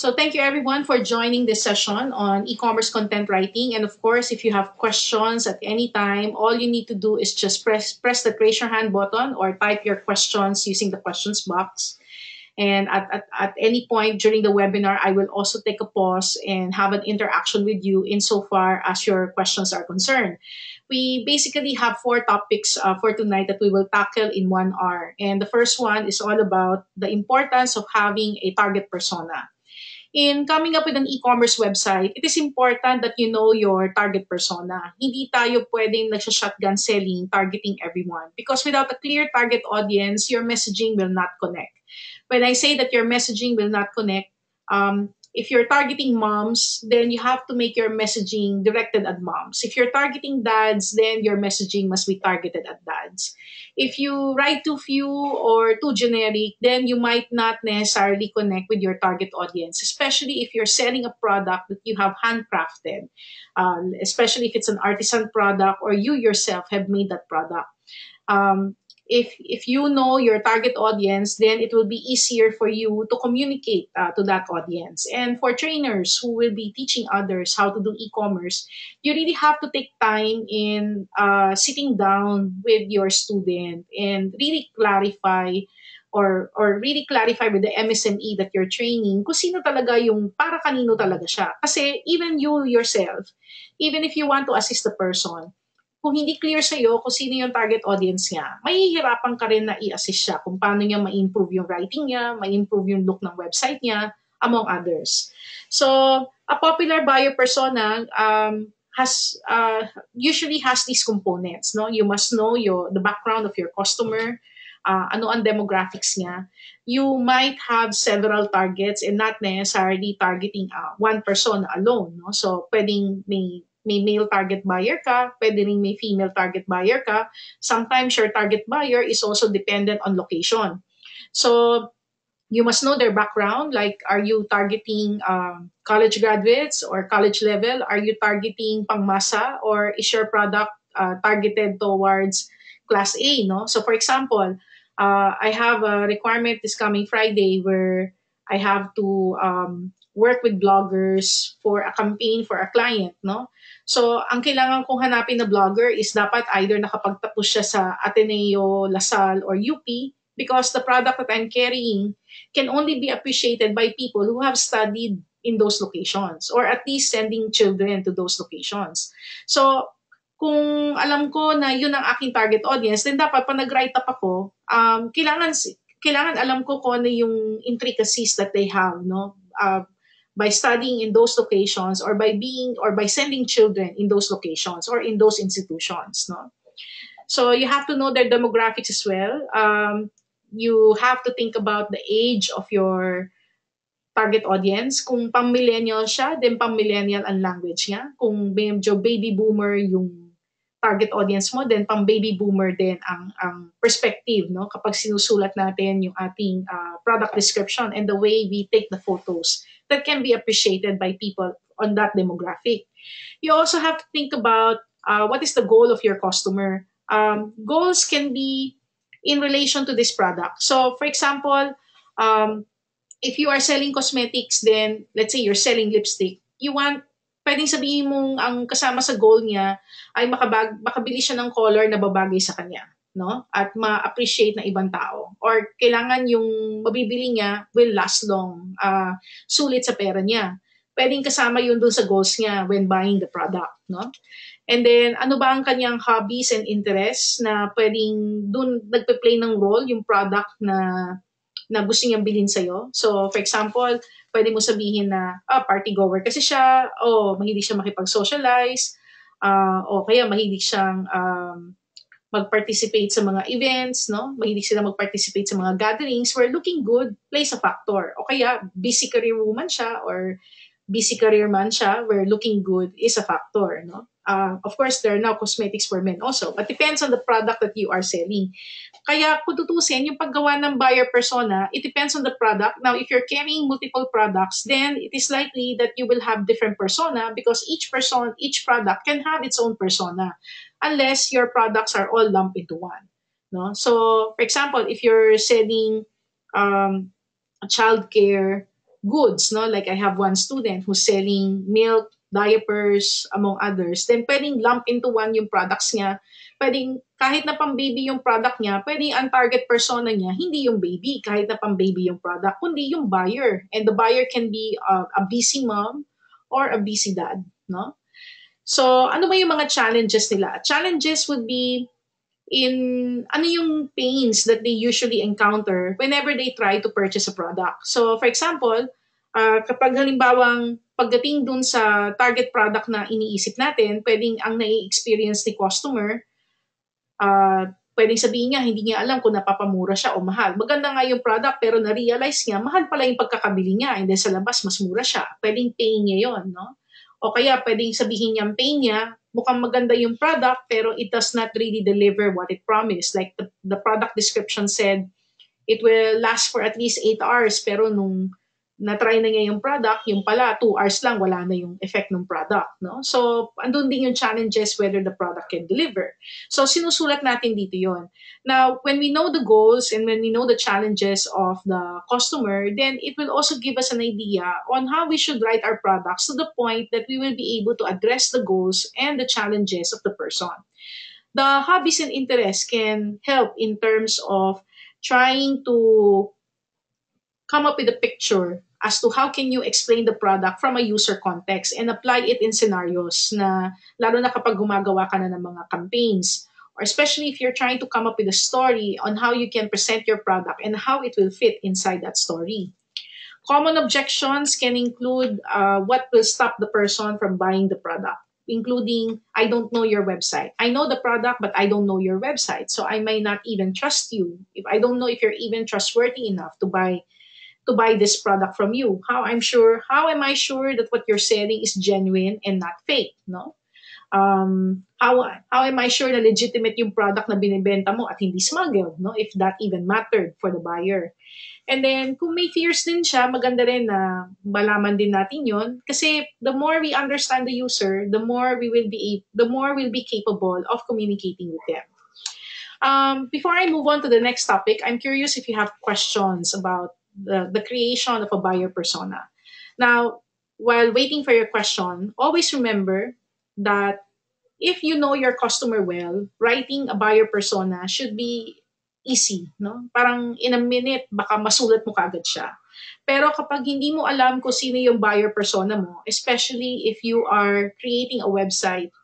So thank you everyone for joining this session on e-commerce content writing. And of course, if you have questions at any time, all you need to do is just press the raise your hand button or type your questions using the questions box. And at any point during the webinar, I will also take a pause and have an interaction with you insofar as your questions are concerned. We basically have four topics for tonight that we will tackle in 1 hour. And the first one is all about the importance of having a target persona. In coming up with an e-commerce website, it is important that you know your target persona. Hindi tayo pwedeng nagsha-shotgun selling, targeting everyone. Because without a clear target audience, your messaging will not connect. When I say that your messaging will not connect, if you're targeting moms, then you have to make your messaging directed at moms. If you're targeting dads, then your messaging must be targeted at dads. If you write too few or too generic, then you might not necessarily connect with your target audience, especially if you're selling a product that you have handcrafted, especially if it's an artisan product or you yourself have made that product. If you know your target audience, then it will be easier for you to communicate to that audience. And for trainers who will be teaching others how to do e-commerce, you really have to take time in sitting down with your student and really clarify or really clarify with the MSME that you're training kung sino talaga yung para kanino talaga siya. Kasi even you yourself, even if you want to assist the person, kung hindi clear sa'yo kung sino yung target audience niya, mahihirapan ka rin na i-assist siya kung paano niya ma-improve yung writing niya, ma-improve yung look ng website niya, among others. So, a popular buyer persona has usually has these components. No, you must know the background of your customer, ano ang demographics niya. You might have several targets and not necessarily targeting one persona alone. No, so pwedeng may male target buyer ka, pwede rin may female target buyer ka. Sometimes your target buyer is also dependent on location. So you must know their background. Like, are you targeting college graduates or college level? Are you targeting pangmasa, or is your product targeted towards class A? No. So for example, I have a requirement this coming Friday where I have to work with bloggers for a campaign for a client, no? So, ang kailangan kong hanapin na blogger is dapat either nakapagtapos siya sa Ateneo, LaSalle, or UP, because the product that I'm carrying can only be appreciated by people who have studied in those locations, or at least sending children to those locations. So, kung alam ko na yun ang aking target audience, then dapat pag nag-write up ako, kailangan alam ko kung ano yung intricacies that they have, no? By studying in those locations, or by sending children in those locations or in those institutions, no? So you have to know their demographics as well. You have to think about the age of your target audience. Kung pang-millennial siya, then pang-millennial ang language niya. Kung medyo baby boomer yung target audience mo, then pang-baby boomer din ang perspective, no? Kapag sinusulat natin yung ating product description and the way we take the photos that can be appreciated by people on that demographic. You also have to think about what is the goal of your customer. Goals can be in relation to this product. So, for example, if you are selling cosmetics, then let's say you're selling lipstick, pwedeng sabihin mong ang kasama sa goal niya ay makabili siya ng color na babagay sa kanya, no? At ma-appreciate ng ibang tao. Or kailangan yung mabibili niya will last long, sulit sa pera niya. Pwedeng kasama yun dun sa goals niya when buying the product, no? And then, ano ba ang kanyang hobbies and interests na pwedeng dun nagpe-play ng role yung product na gusto niyang bilhin sa'yo. So, for example, pwede mo sabihin na, party goer kasi siya, o mahilig siya makipag-socialize, o kaya mahilig siyang mag-participate sa mga events, no? Mahilig sila mag-participate sa mga gatherings where looking good plays a factor. O kaya, busy career woman siya or busy career man siya where looking good is a factor, no? Of course, there are now cosmetics for men also, but depends on the product that you are selling. Kaya kung tutusin, yung paggawa ng buyer persona, it depends on the product. Now, if you're carrying multiple products, then it is likely that you will have different persona because each product can have its own persona unless your products are all lumped into one. No? So, for example, if you're selling childcare goods, no? Like I have one student who's selling milk, diapers, among others, then pwedeng lump into one yung products niya. Pwedeng kahit na pang baby yung product niya, pwedeng ang target persona niya, hindi yung baby, kahit na pang baby yung product, kundi yung buyer. And the buyer can be a busy mom or a busy dad, no? So, ano ba yung mga challenges nila? Challenges would be in ano yung pains that they usually encounter whenever they try to purchase a product. So, for example, kapag halimbawang pagdating dun sa target product na iniisip natin, pwedeng ang nai-experience ni customer, pwedeng sabihin niya, hindi niya alam kung napapamura siya o mahal. Maganda nga yung product, pero na-realize niya, mahal pala yung pagkakabili niya, and then sa labas, mas mura siya. Pwedeng pain niya yon, no? O kaya pwedeng sabihin niya ang pain niya, mukhang maganda yung product, pero it does not really deliver what it promised. Like the product description said, it will last for at least 8 hours, pero nung na-try na niya yung product, yung pala, 2 hours lang, wala na yung effect ng product. No? So, andun din yung challenges whether the product can deliver. So, sinusulat natin dito yon. Now, when we know the goals and when we know the challenges of the customer, then it will also give us an idea on how we should write our products to the point that we will be able to address the goals and the challenges of the person. The hobbies and interests can help in terms of trying to come up with a picture as to how can you explain the product from a user context and apply it in scenarios na lalo na kapag gumagawa ka na ng mga campaigns, or especially if you're trying to come up with a story on how you can present your product and how it will fit inside that story. Common objections can include what will stop the person from buying the product, including, I don't know your website. I know the product, but I don't know your website. So I may not even trust you. If I don't know if you're even trustworthy enough to buy this product from you. How am I sure that what you're selling is genuine and not fake, no? How am I sure na legitimate yung product na binibenta mo at hindi smuggled, no? If that even mattered for the buyer. And then, kung may fears din siya, maganda rin na malaman din natin yon. Kasi the more we understand the user, the more we'll be capable of communicating with them. Before I move on to the next topic, I'm curious if you have questions about the creation of a buyer persona. Now, while waiting for your question, always remember that if you know your customer well, writing a buyer persona should be easy, no? Parang in a minute, baka masulat mo kagad siya. Pero kapag hindi mo alam kung sino yung buyer persona mo, especially if you are creating a website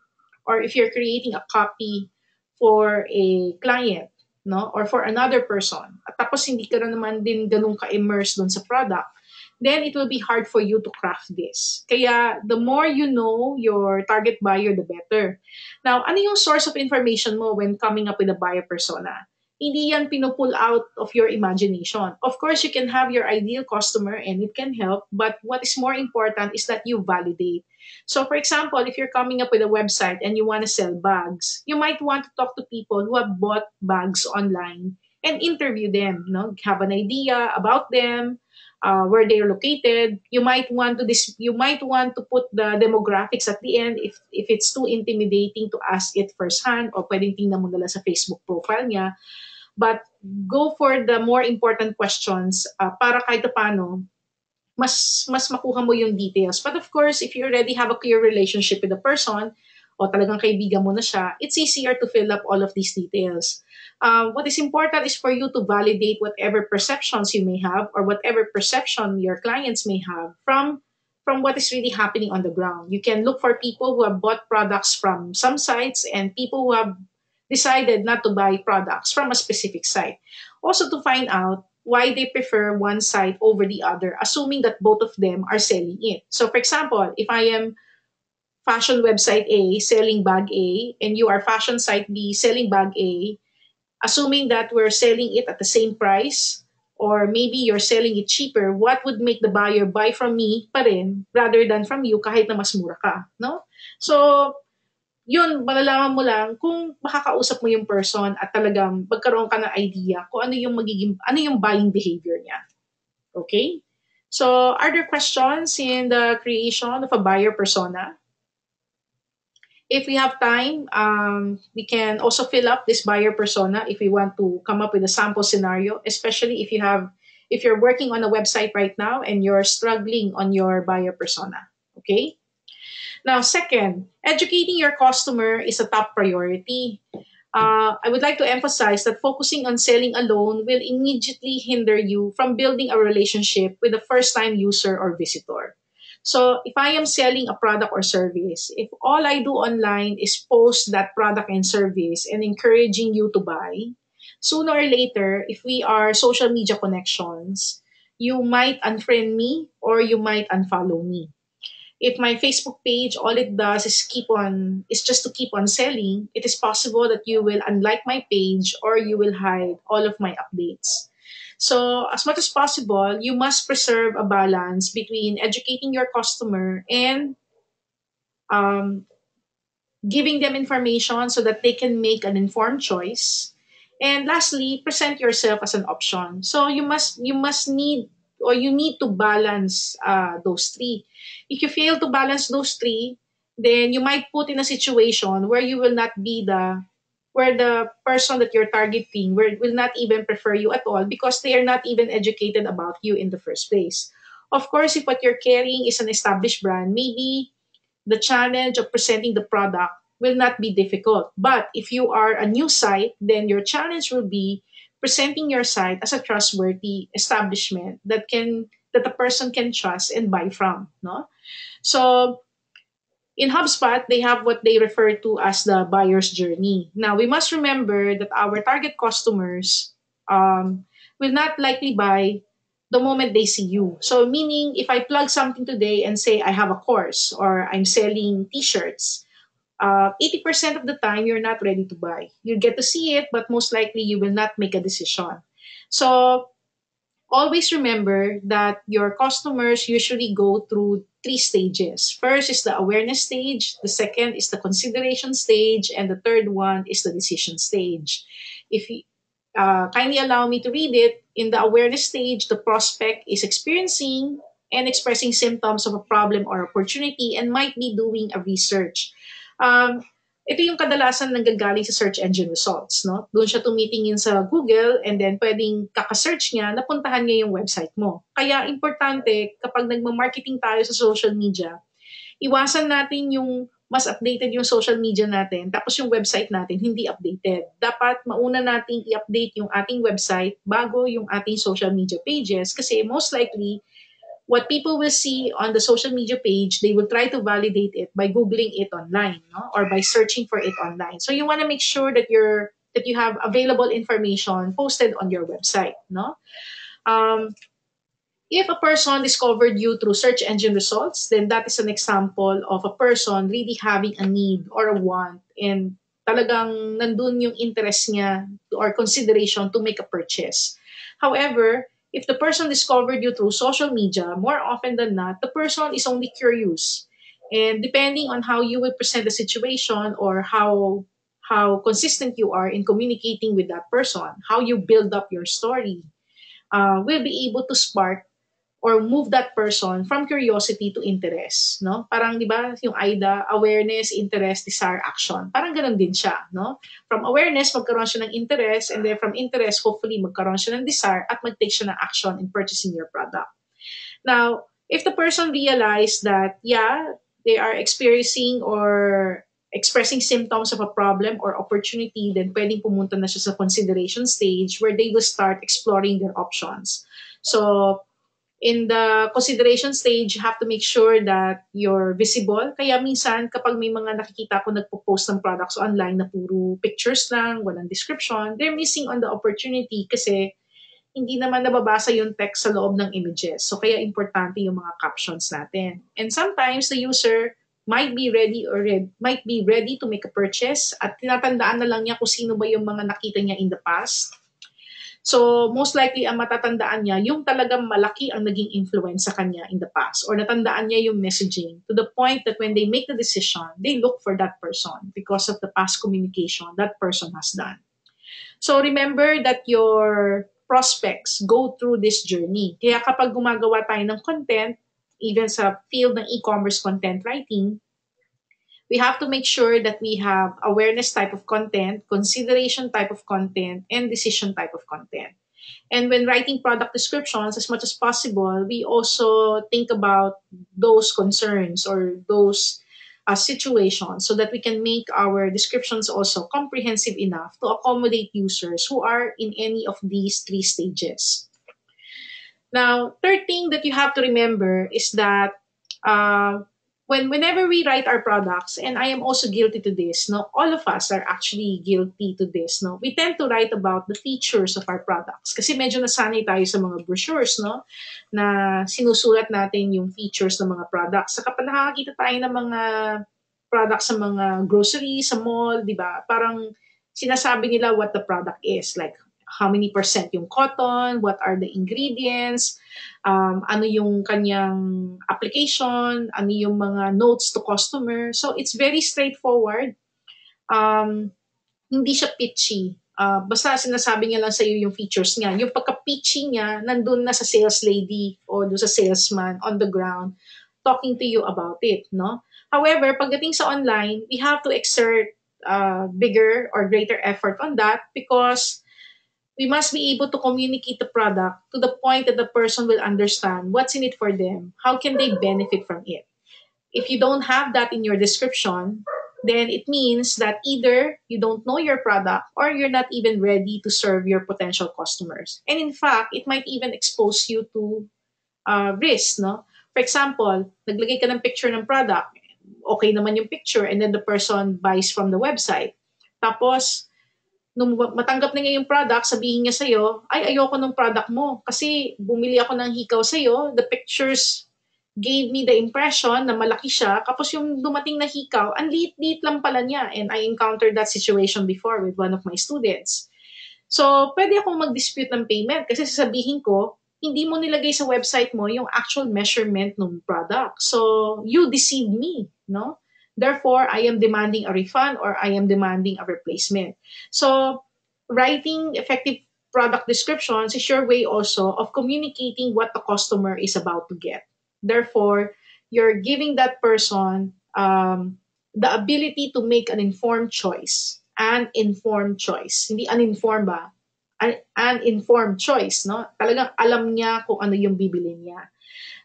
or if you're creating a copy for a client, no? Or for another person, at tapos hindi ka na naman din ganun ka-immerse dun sa product, then it will be hard for you to craft this. Kaya the more you know your target buyer, the better. Now, ano yung source of information mo when coming up with a buyer persona? Hindi yan pinupull out of your imagination. Of course, you can have your ideal customer and it can help, but what is more important is that you validate. So, for example, if you're coming up with a website and you want to sell bags, you might want to talk to people who have bought bags online and interview them, no? Have an idea about them, where they're located. You might want to put the demographics at the end if it's too intimidating to ask it firsthand, or pwedeng tingnan mo nila sa Facebook profile niya. But go for the more important questions para kahit paano mas makuha mo yung details. But of course, if you already have a clear relationship with the person o talagang kaibigan mo na siya, it's easier to fill up all of these details. What is important is for you to validate whatever perceptions you may have or whatever perception your clients may have from what is really happening on the ground. You can look for people who have bought products from some sites and people who have decided not to buy products from a specific site. Also to find out why they prefer one site over the other, assuming that both of them are selling it. So for example, if I am fashion website A selling bag A and you are fashion site B selling bag A, assuming that we're selling it at the same price or maybe you're selling it cheaper, what would make the buyer buy from me pa rin rather than from you kahit na mas mura ka, no? So, yun, malalaman mo lang kung makakausap mo yung person at talagang magkaroon ka ng idea kung ano yung buying behavior niya. Okay? So, are there questions in the creation of a buyer persona? If we have time, we can also fill up this buyer persona if we want to come up with a sample scenario, especially if you have if you're working on a website right now and you're struggling on your buyer persona. Okay? Now, second, educating your customer is a top priority. I would like to emphasize that focusing on selling alone will immediately hinder you from building a relationship with a first time user or visitor. So, if I am selling a product or service, if all I do online is post that product and service and encouraging you to buy, sooner or later, if we are social media connections, you might unfriend me or you might unfollow me. If my Facebook page all it does is just to keep on selling, it is possible that you will unlike my page or you will hide all of my updates. So, as much as possible, you must preserve a balance between educating your customer and um, giving them information so that they can make an informed choice. And lastly, present yourself as an option. So you must need or you need to balance those three. If you fail to balance those three, then you might put in a situation where you will not be the where the person that you're targeting will not even prefer you at all because they are not even educated about you in the first place. Of course, if what you're carrying is an established brand, maybe the challenge of presenting the product will not be difficult. But if you are a new site, then your challenge will be presenting your site as a trustworthy establishment that a person can trust and buy from. No? So in HubSpot, they have what they refer to as the buyer's journey. Now we must remember that our target customers will not likely buy the moment they see you. So, meaning if I plug something today and say I have a course or I'm selling t shirts, 80% of the time you're not ready to buy. You get to see it, but most likely you will not make a decision. So, always remember that your customers usually go through three stages. First is the awareness stage, the second is the consideration stage, and the third one is the decision stage. If you kindly allow me to read it, in the awareness stage, the prospect is experiencing and expressing symptoms of a problem or opportunity and might be doing a research. Um, ito yung kadalasan nanggagaling sa search engine results. No? Doon siya tumitingin sa Google and then pwedeng kaka-search niya, napuntahan niya yung website mo. Kaya importante kapag nagma-marketing tayo sa social media, iwasan natin yung mas updated yung social media natin, tapos yung website natin hindi updated. Dapat mauna nating i-update yung ating website bago yung ating social media pages kasi most likely what people will see on the social media page, they will try to validate it by googling it online, no? Or by searching for it online. So you want to make sure that you have available information posted on your website, no? Um, if a person discovered you through search engine results, then that is an example of a person really having a need or a want and talagang nandun yung interest niya or consideration to make a purchase. However, if the person discovered you through social media, more often than not, the person is only curious. And depending on how you will present the situation or how consistent you are in communicating with that person, how you build up your story, will be able to spark or move that person from curiosity to interest, no? Parang 'di ba, yung AIDA, awareness, interest, desire, action. Parang ganoon din siya, no? From awareness magkaroon siya ng interest and then from interest hopefully magkaroon siya ng desire at mag-take siya ng action in purchasing your product. Now, if the person realized that yeah, they are experiencing or expressing symptoms of a problem or opportunity, then pwedeng pumunta na siya sa consideration stage where they will start exploring their options. So, in the consideration stage, you have to make sure that you're visible. Kaya minsan, kapag may mga nakikita ko nagpo-post ng products online na puro pictures lang, walang description, they're missing on the opportunity kasi hindi naman nababasa yung text sa loob ng images. So, kaya importante yung mga captions natin. And sometimes, the user might be ready to make a purchase at tinatandaan na lang niya kung sino ba yung mga nakita niya in the past. So, most likely, ang matatandaan niya, yung talagang malaki ang naging influence sa kanya in the past. Or natandaan niya yung messaging to the point that when they make the decision, they look for that person because of the past communication that person has done. So, remember that your prospects go through this journey. Kaya kapag gumagawa tayo ng content, even sa field ng e-commerce content writing, we have to make sure that we have awareness type of content, consideration type of content, and decision type of content. And when writing product descriptions, as much as possible, we also think about those concerns or those situations so that we can make our descriptions also comprehensive enough to accommodate users who are in any of these three stages. Now, third thing that you have to remember is that uh, whenever we write our products, and I am also guilty to this, no, all of us are actually guilty to this, no. We tend to write about the features of our products kasi medyo nasanay tayo sa mga brochures, no, na sinusulat natin yung features ng mga products. Sa kapag nakakita tayo ng mga products sa mga grocery, sa mall, di ba? Parang sinasabi nila what the product is, like how many percent yung cotton, what are the ingredients, ano yung kanyang application, ano yung mga notes to customer. So it's very straightforward. Hindi siya pitchy. Basta sinasabi niya lang sa iyo yung features niya. Yung pagka-pitchy niya, nandun na sa sales lady o doon sa salesman on the ground talking to you about it, no? However, pagdating sa online, we have to exert bigger or greater effort on that because we must be able to communicate the product to the point that the person will understand what's in it for them. How can they benefit from it? If you don't have that in your description, then it means that either you don't know your product or you're not even ready to serve your potential customers. And in fact, it might even expose you to risk, no? For example, naglagay ka ng picture ng product, okay naman yung picture, and then the person buys from the website. Tapos, nung matanggap na niya yung product, sabihin niya sa'yo, ay, ayoko ng product mo kasi bumili ako ng hikaw sa'yo, the pictures gave me the impression na malaki siya, tapos yung dumating na hikaw, ang liit-liit lang pala niya. And I encountered that situation before with one of my students. So, pwede akong mag-dispute ng payment kasi sasabihin ko, hindi mo nilagay sa website mo yung actual measurement ng product. So, you deceived me, no? Therefore, I am demanding a refund or I am demanding a replacement. So, writing effective product descriptions is your way also of communicating what the customer is about to get. Therefore, you're giving that person the ability to make an informed choice. An informed choice. Hindi uninformed ba? An informed choice, no? Talagang alam niya kung ano yung bibili niya.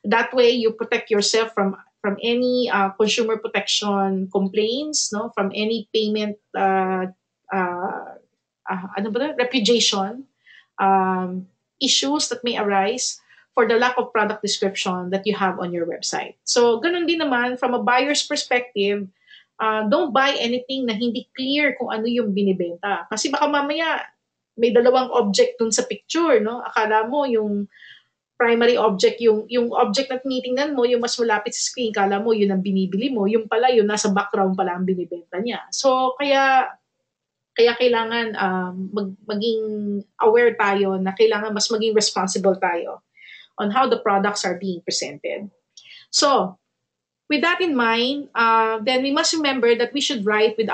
That way, you protect yourself from any consumer protection complaints, no? From any payment repudiation issues that may arise for the lack of product description that you have on your website. So, ganun din naman, from a buyer's perspective, don't buy anything na hindi clear kung ano yung binibenta. Kasi baka mamaya, may dalawang object dun sa picture, no? Akala mo yung primary object, yung object na tinitingnan mo, yung mas malapit sa screen, kala mo yun ang binibili mo, yung pala, yun nasa background pala ang binibenta niya. So, kaya kailangan maging aware tayo na kailangan mas maging responsible tayo on how the products are being presented. So, with that in mind, then we must remember that we should write with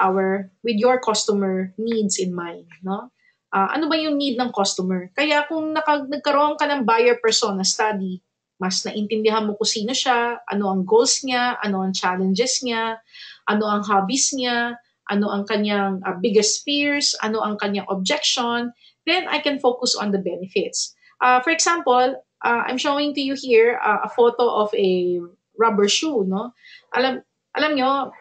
your customer needs in mind, no? Ano ba yung need ng customer? Kaya kung nagkaroon ka ng buyer persona study, mas naintindihan mo kung sino siya, ano ang goals niya, ano ang challenges niya, ano ang hobbies niya, ano ang kanyang biggest fears, ano ang kanyang objection, then I can focus on the benefits. For example, I'm showing to you here a photo of a rubber shoe, no? Alam nyo,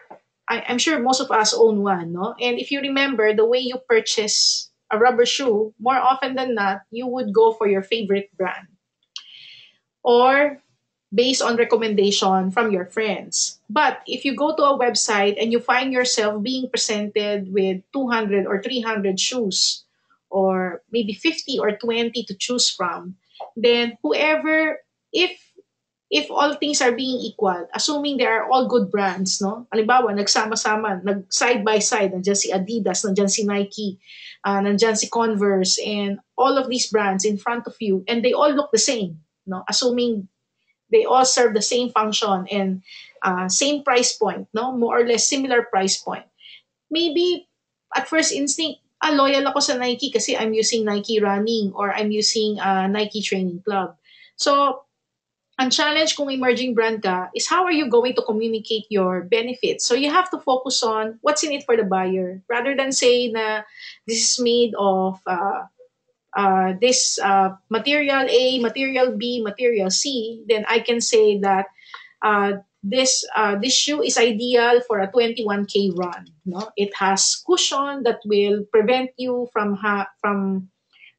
I'm sure most of us own one, no? And if you remember, the way you purchase a rubber shoe, more often than not, you would go for your favorite brand. Or based on recommendation from your friends. But if you go to a website and you find yourself being presented with 200 or 300 shoes, or maybe 50 or 20 to choose from, then whoever, if all things are being equal, assuming they are all good brands, no? Halimbawa, nagsama-sama, side by side, nandiyan si Adidas, nandiyan si Nike, nandiyan si Converse, and all of these brands in front of you, and they all look the same, no? Assuming they all serve the same function and same price point, no? More or less similar price point. Maybe at first instinct, loyal ako sa Nike kasi I'm using Nike Running or I'm using Nike Training Club. So, ang challenge kung emerging brand ka is how are you going to communicate your benefits? So, you have to focus on what's in it for the buyer rather than say na this is made of this material A, material B, material C, then I can say that this shoe is ideal for a 21K run. No, it has cushion that will prevent you from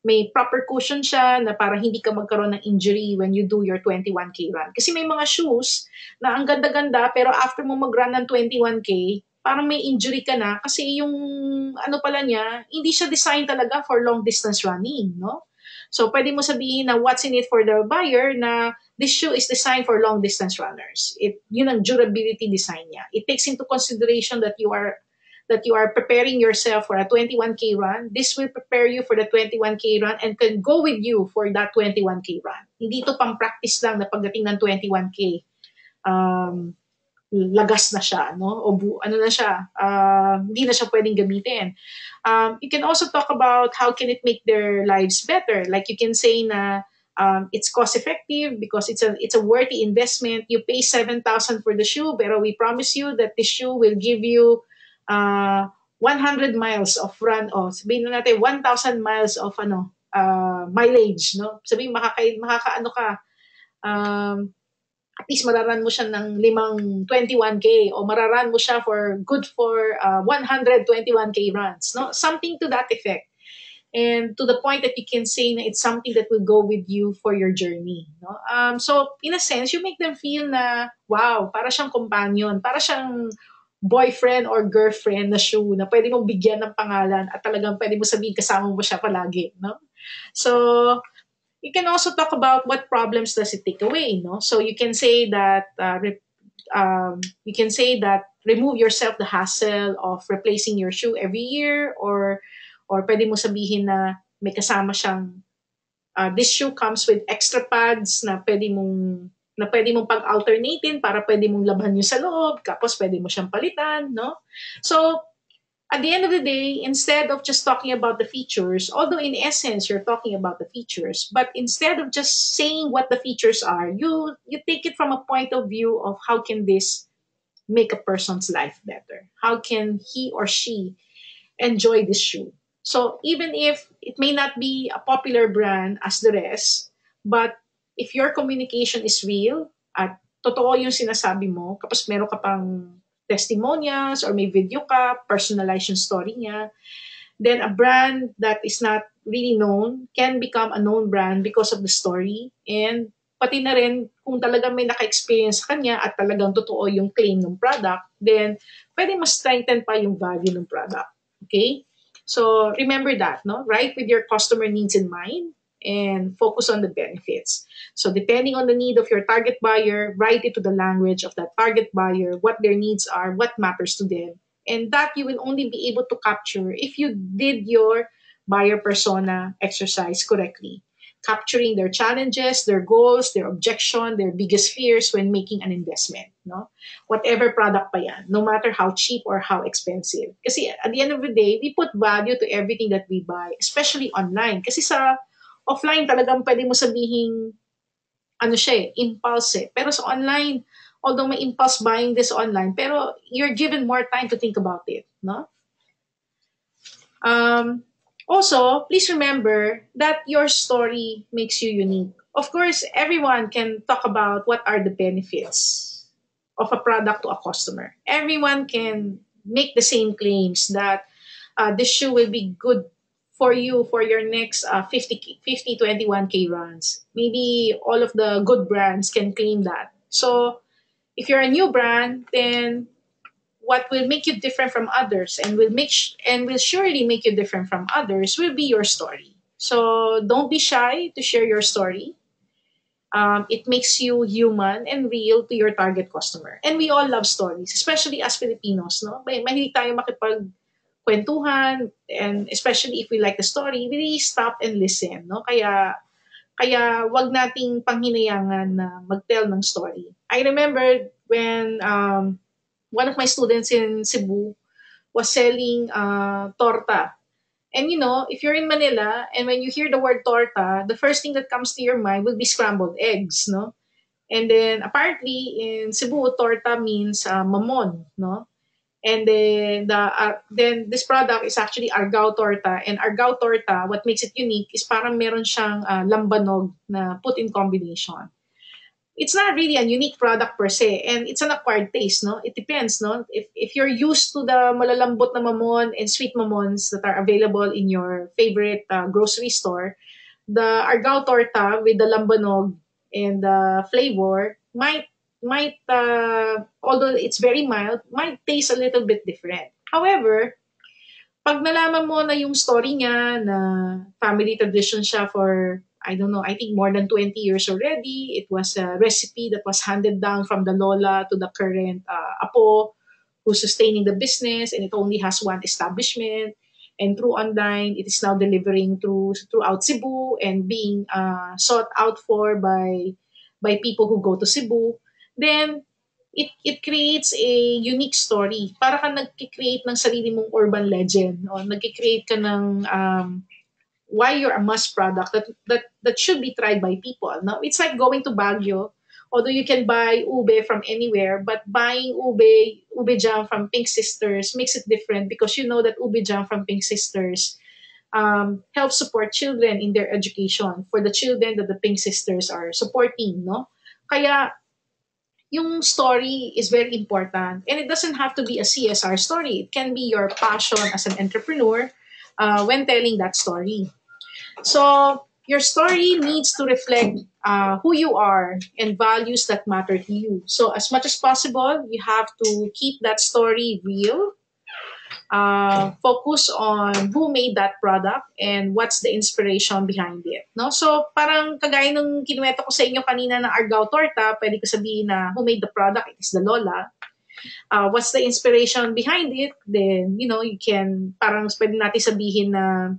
may proper cushion siya na para hindi ka magkaroon ng injury when you do your 21K run. Kasi may mga shoes na ang ganda-ganda pero after mo mag-run ng 21K, parang may injury ka na kasi yung ano pala niya, hindi siya design talaga for long distance running, no? So, pwede mo sabihin na what's in it for the buyer na this shoe is designed for long distance runners. Yun ang durability design niya. It takes into consideration that you are preparing yourself for a 21K run. This will prepare you for the 21K run and can go with you for that 21K run. Hindi to pang practice lang na pagdating ng 21K. Lagas na siya, no? O ano na siya, hindi na siya pwedeng gamitin. You can also talk about how can it make their lives better. Like you can say na it's cost effective because it's a worthy investment. You pay 7,000 for the shoe, pero we promise you that this shoe will give you 100 miles of run, o sabihin na natin 1,000 miles of mileage, no? Sabihin makakaano ka, at least mararan mo siya ng 21K o mararan mo siya for 121K runs, no? Something to that effect. And to the point that you can say na it's something that will go with you for your journey, no? So in a sense, you make them feel na wow, para siyang companion, para siyang boyfriend or girlfriend na shoe na pwede mong bigyan ng pangalan at talagang pwede mo sabihin kasama mo siya palagi, no? So you can also talk about what problems does it take away, no? So you can say that remove yourself the hassle of replacing your shoe every year, or pwede mo sabihin na may kasama siyang this shoe comes with extra pads na pwede mong pag-alternatin para pwede mong labhan yung sa loob, tapos pwede mo siyang palitan, no? So at the end of the day, instead of just talking about the features, although in essence you're talking about the features, but instead of just saying what the features are, you take it from a point of view of how can this make a person's life better? How can he or she enjoy this shoe? So even if it may not be a popular brand as the rest, but if your communication is real at totoo yung sinasabi mo, tapos meron ka pang testimonials or may video ka, personalize yung story niya, then a brand that is not really known can become a known brand because of the story. And pati na rin, kung talagang may naka-experience sa kanya at talagang totoo yung claim ng product, then pwede mas strengthen pa yung value ng product. Okay? So remember that, no? Write with your customer needs in mind and focus on the benefits. So depending on the need of your target buyer, write it to the language of that target buyer, what their needs are, what matters to them. And that you will only be able to capture if you did your buyer persona exercise correctly, capturing their challenges, their goals, their objection, their biggest fears when making an investment, no? Whatever product pa yan, no matter how cheap or how expensive. Kasi at the end of the day, we put value to everything that we buy, especially online. Kasi sa offline talagang pwede mo sabihin impulse eh. Pero sa online, although may impulse buying this online, pero you're given more time to think about it, no? Also, please remember that your story makes you unique. Of course, everyone can talk about what are the benefits of a product to a customer. Everyone can make the same claims that this shoe will be good for you for your next 21K runs. Maybe all of the good brands can claim that. So if you're a new brand, then what will make you different from others and will surely make you different from others will be your story. So don't be shy to share your story. It makes you human and real to your target customer. And we all love stories, especially as Filipinos, no? Mahilig tayo makipagkwentuhan, and especially if we like the story, we really stop and listen, no? Kaya wag nating panghinayangan na mag-tell ng story. I remember when one of my students in Cebu was selling torta. And if you're in Manila and when you hear the word torta, the first thing that comes to your mind will be scrambled eggs, no? And then apparently in Cebu, torta means mamon, no? And then this product is actually Argao Torta. And Argao Torta, what makes it unique is parang meron siyang lambanog na put in combination. It's not really a unique product per se, and it's an acquired taste, no? It depends, no? If you're used to the malalambot na mamon and sweet mamons that are available in your favorite grocery store, the Argao Torta with the lambanog and the flavor might although it's very mild, might taste a little bit different. However, pag nalaman mo na yung story niya na family tradition siya for, I don't know, I think more than 20 years already. It was a recipe that was handed down from the lola to the current apo who's sustaining the business, and it only has one establishment. And through online, it is now delivering throughout Cebu and being sought out for by people who go to Cebu. Then it creates a unique story. Para ka nagki-create ng sarili mong urban legend. O nagki-create ka ng why you're a must product that should be tried by people. No? It's like going to Baguio. Although you can buy ube from anywhere, but buying ube jam from Pink Sisters makes it different because you know that ube jam from Pink Sisters helps support children in their education for the children that the Pink Sisters are supporting. No? Kaya yung story is very important. And it doesn't have to be a CSR story. It can be your passion as an entrepreneur when telling that story. So your story needs to reflect who you are and values that matter to you. So as much as possible, you have to keep that story real. Focus on who made that product and what's the inspiration behind it. No? So, parang kagaya nung kinuwento ko sa inyo kanina ng Argao Torta, pwede ko sabihin na who made the product, it is the lola. What's the inspiration behind it? Then, you can, parang pwede natin sabihin na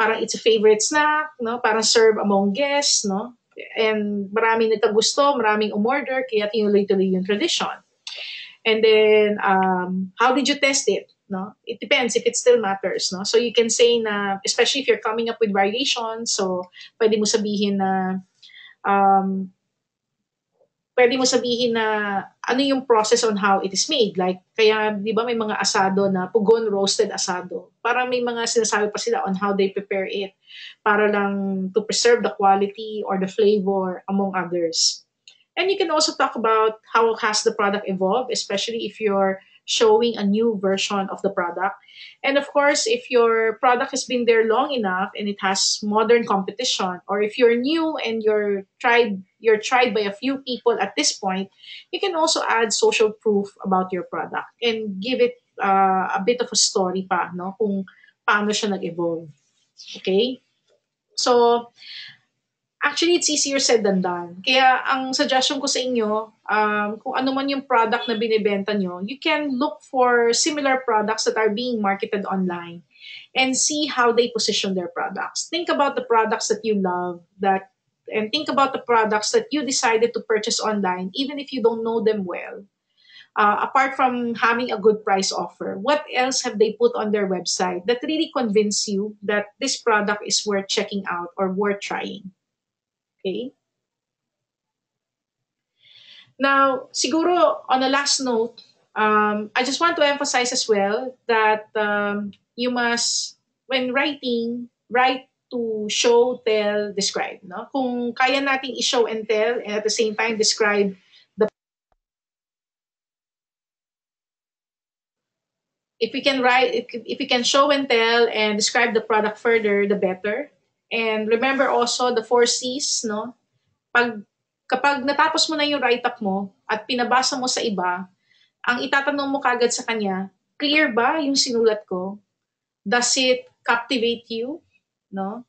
parang it's a favorite snack, no? Parang serve among guests, no? And maraming nagkagusto, maraming umorder, kaya tinuloy-tuloy yung tradition. And then, how did you test it? No, it depends if it still matters. No, so you can say na, especially if you're coming up with variations. So, pwede mo sabihin na, um, pwede mo sabihin na ano yung process on how it is made. Like, kaya, di ba may mga asado na pugon roasted asado. Parang may mga sinasabi pa sila on how they prepare it para lang to preserve the quality or the flavor among others. And you can also talk about how has the product evolved, especially if you're showing a new version of the product. And of course, if your product has been there long enough and it has modern competition, or if you're new and you're tried by a few people at this point, you can also add social proof about your product and give it a bit of a story pa, no, kung paano siya nag-evolve. Okay? So, actually, it's easier said than done. Kaya ang suggestion ko sa inyo, kung ano man yung product na binibenta nyo, you can look for similar products that are being marketed online and see how they position their products. Think about the products that you love, and think about the products that you decided to purchase online, even if you don't know them well. Apart from having a good price offer, what else have they put on their website that really convince you that this product is worth checking out or worth trying? Okay. Now, siguro on a last note, I just want to emphasize as well that you must, when writing, write to show, tell, describe. No? Kung kaya nating i-show and tell and at the same time describe the, if we can write, if we can show and tell and describe the product further, the better. And remember also the 4 C's, no? Kapag natapos mo na yung write-up mo at pinabasa mo sa iba, ang itatanong mo kagad sa kanya, clear ba yung sinulat ko? Does it captivate you? No?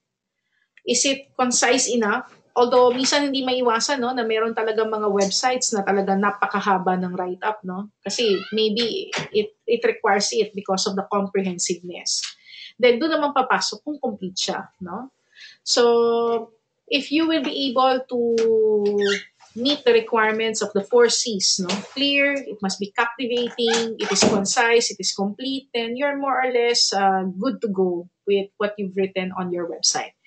Is it concise enough? Although minsan hindi maiwasan, no, na meron talagang mga websites na talagang napakahaba ng write-up, no? Kasi maybe it requires it because of the comprehensiveness. Then doon naman papasok kung complete siya, no? So, if you will be able to meet the requirements of the 4 C's, no? Clear, it must be captivating, it is concise, it is complete, then you're more or less good to go with what you've written on your website.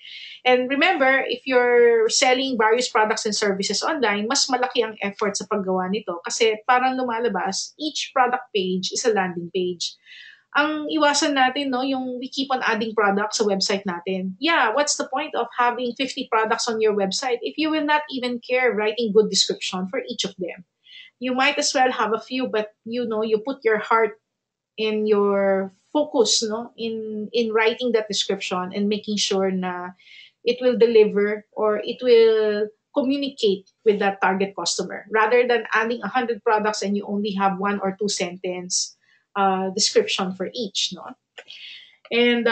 And remember, if you're selling various products and services online, mas malaki ang effort sa paggawa nito kasi parang lumalabas, each product page is a landing page. Ang iwasan natin, no, yung we keep on adding products sa website natin. Yeah, what's the point of having 50 products on your website if you will not even care writing good description for each of them? You might as well have a few, but you put your heart and your focus, no, in writing that description and making sure na it will deliver or it will communicate with that target customer rather than adding 100 products and you only have one or two sentence description for each, no. And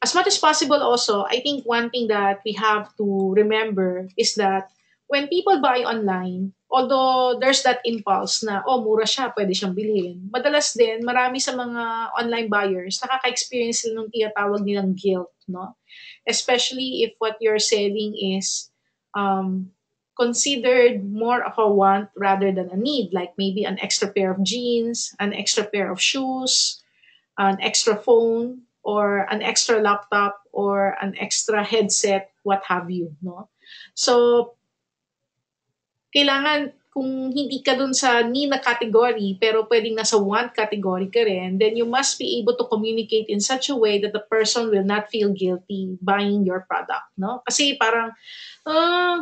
as much as possible also, I think one thing that we have to remember is that when people buy online, although there's that impulse na, oh, mura siya, pwede siyang bilhin, madalas din, marami sa mga online buyers, nakaka-experience sila ng tinatawag nilang guilt, no? Especially if what you're selling is um, considered more of a want rather than a need, like maybe an extra pair of jeans, an extra pair of shoes, an extra phone, or an extra laptop, or an extra headset, what have you, no? So, kailangan kung hindi ka dun sa need na category pero pwedeng nasa want category ka rin, then you must be able to communicate in such a way that the person will not feel guilty buying your product, no? Kasi parang,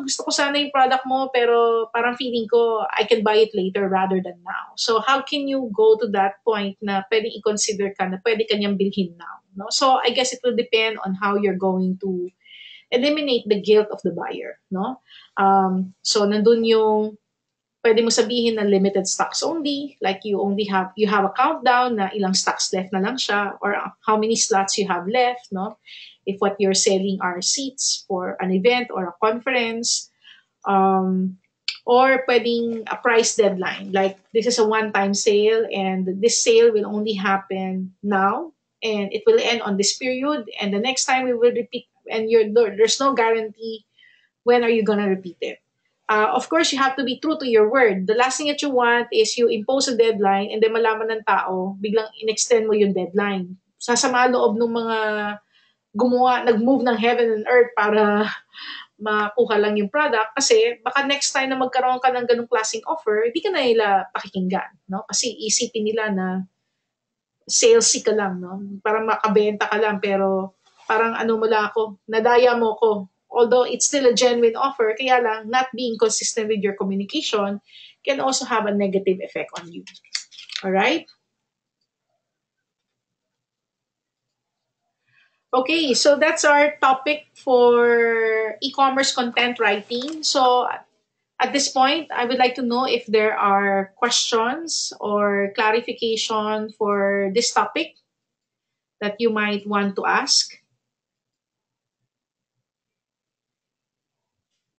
gusto ko sana yung product mo pero parang feeling ko I can buy it later rather than now. So how can you go to that point na pwedeng i-consider ka na pwede kanyang bilhin now, no? So I guess it will depend on how you're going to eliminate the guilt of the buyer, no? So nandun yung pwede mo sabihin na limited stocks only, like you have a countdown na ilang stocks left na lang siya or how many slots you have left, no? If what you're selling are seats for an event or a conference, or pwedeng a price deadline, like this is a one-time sale and this sale will only happen now and it will end on this period and the next time we will repeat and there's no guarantee when are you gonna repeat it. Of course, you have to be true to your word. The last thing that you want is you impose a deadline and then malaman ng tao, biglang in-extend mo yung deadline. Sasama loob ng mga nag-move ng heaven and earth para makuha lang yung product kasi baka next time na magkaroon ka ng ganung klaseng offer, hindi ka na nila pakikinggan, no? Kasi isipin nila na salesy ka lang, no? Parang makabenta ka lang pero parang ano mo lang ako, nadaya mo ko. Although it's still a genuine offer, kaya lang not being consistent with your communication can also have a negative effect on you. All right? Okay, so that's our topic for e-commerce content writing. So at this point, I would like to know if there are questions or clarification for this topic that you might want to ask.